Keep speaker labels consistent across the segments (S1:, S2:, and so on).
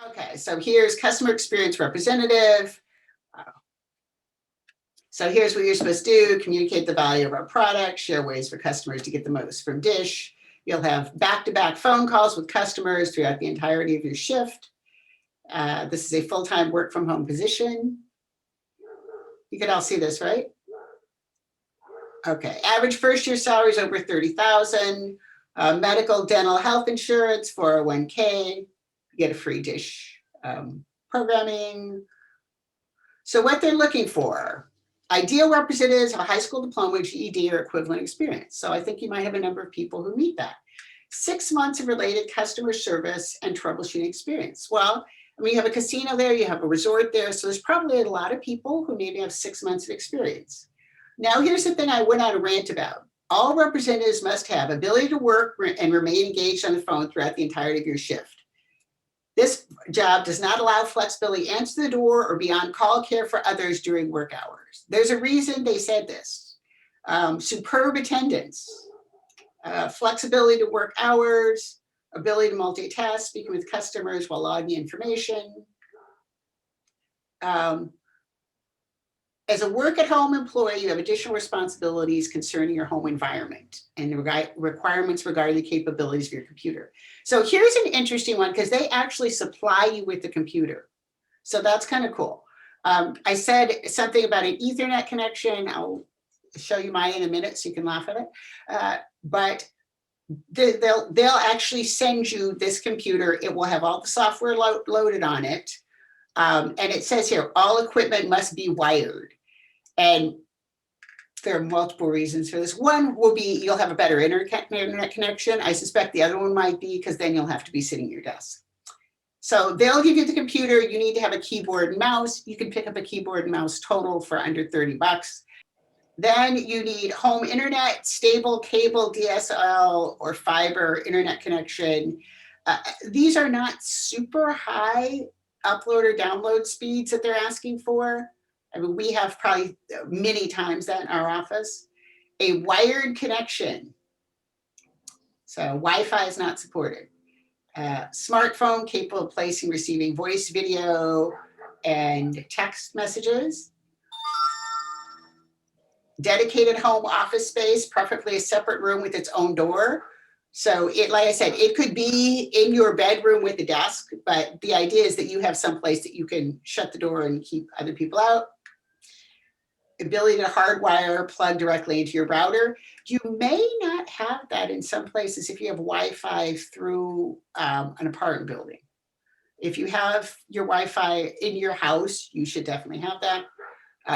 S1: Okay, so here's customer experience representative. So here's what you're supposed to do: communicate the value of our product, share ways for customers to get the most from Dish. You'll have back-to-back phone calls with customers throughout the entirety of your shift. This is a full-time work from home position. You can all see this, right? Okay, average first year salary is over 30,000. Medical, dental, health insurance, 401k. You get a free Dish programming. So what they're looking for: ideal representatives have a high school diploma, GED, or equivalent experience. So I think you might have a number of people who meet that. 6 months of related customer service and troubleshooting experience. Well, I mean, you have a casino there, you have a resort there, so there's probably a lot of people who maybe have 6 months of experience. Now, here's the thing I went on a rant about. All representatives must have ability to work and remain engaged on the phone throughout the entirety of your shift. This job does not allow flexibility to answer the door or be on call care for others during work hours. There's a reason they said this. Superb attendance, flexibility to work hours, ability to multitask, speaking with customers while logging information. As a work-at-home employee, you have additional responsibilities concerning your home environment and the requirements regarding the capabilities of your computer. So here's an interesting one, because they actually supply you with the computer. So that's kind of cool. I said something about an Ethernet connection. I'll show you mine in a minute so you can laugh at it. But they'll actually send you this computer. It will have all the software loaded on it. And it says here, all equipment must be wired. And there are multiple reasons for this. One will be you'll have a better internet connection. I suspect the other one might be because then you'll have to be sitting at your desk. So they'll give you the computer. You need to have a keyboard and mouse. You can pick up a keyboard and mouse total for under $30. Then you need home internet, stable cable, DSL, or fiber internet connection. These are not super high upload or download speeds that they're asking for. I mean, we have probably many times that in our office. A wired connection. So Wi-Fi is not supported. Smartphone capable of placing, receiving voice, video, and text messages. Dedicated home office space, preferably a separate room with its own door. So it, like I said, it could be in your bedroom with a desk, but the idea is that you have some place that you can shut the door and keep other people out. Ability to hardwire, plug directly into your router. You may not have that in some places if you have Wi-Fi through an apartment building. If you have your Wi-Fi in your house, you should definitely have that.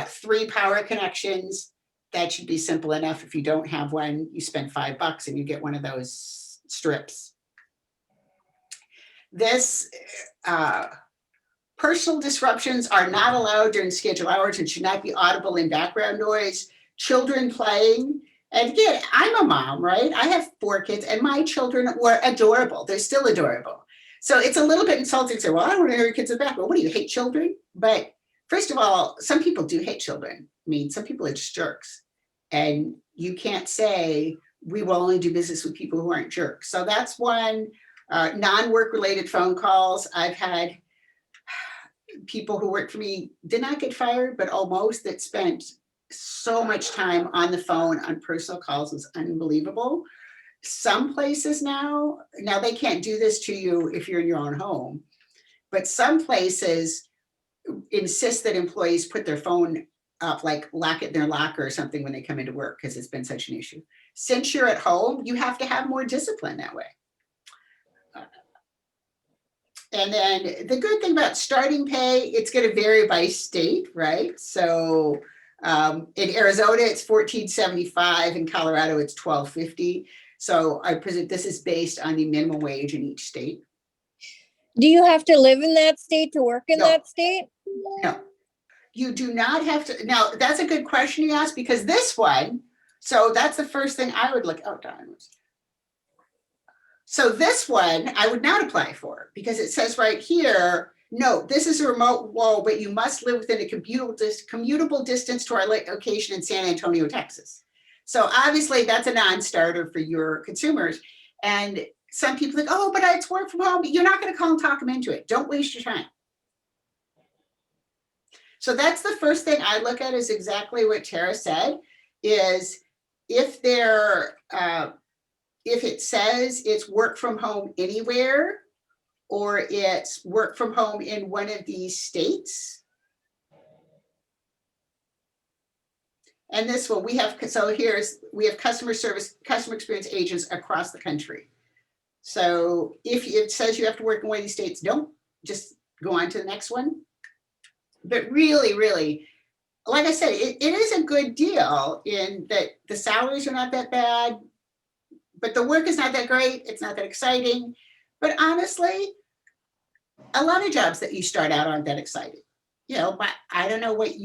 S1: 3 power connections. That should be simple enough. If you don't have one, you spend $5 and you get one of those strips. This personal disruptions are not allowed during scheduled hours and should not be audible in background noise. Children playing. And again, I'm a mom, right? I have 4 kids and my children were adorable. They're still adorable. So it's a little bit insulting to say, well, I don't want to hear your kids in the back. Well, what do you hate children? But first of all, some people do hate children. I mean, some people are just jerks. And you can't say, we will only do business with people who aren't jerks. So that's one. Non-work related phone calls. I've had people who work for me did not get fired, but almost, that spent so much time on the phone on personal calls. Is unbelievable. Some places now they can't do this to you if you're in your own home, but some places insist that employees put their phone up, like lock it in their locker or something when they come into work, because it's been such an issue. Since you're at home, you have to have more discipline that way. And then the good thing about starting pay, it's going to vary by state, right? So in Arizona, it's $14.75. In Colorado, it's $12.50. So I presume this is based on the minimum wage in each state.
S2: Do you have to live in that state to work in that state?
S1: No, you do not have to. Now, that's a good question you asked, because this one, so that's the first thing I would look. Oh, darn. So this one I would not apply for, because it says right here, no, this is a remote role, but you must live within a commutable distance to our location in San Antonio, Texas. So obviously that's a non-starter for your consumers. And some people think, oh, but it's work from home. You're not going to call and talk them into it. Don't waste your time. So that's the first thing I look at, is exactly what Tara said, is if it says it's work from home anywhere, or it's work from home in one of these states. And this one, we have customer experience agents across the country. So if it says you have to work in one of these states, don't, just go on to the next one. But really, really, like I said, it is a good deal in that the salaries are not that bad, but the work is not that great. It's not that exciting. But honestly, a lot of jobs that you start out aren't that exciting. I don't know what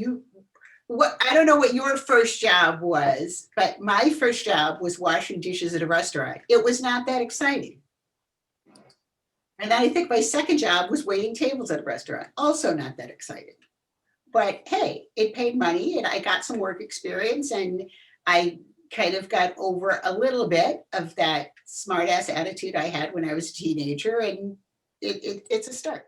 S1: your first job was, but my first job was washing dishes at a restaurant. It was not that exciting. And then I think my second job was waiting tables at a restaurant. Also not that exciting. But hey, it paid money and I got some work experience, and I kind of got over a little bit of that smart ass attitude I had when I was a teenager, and it's a start.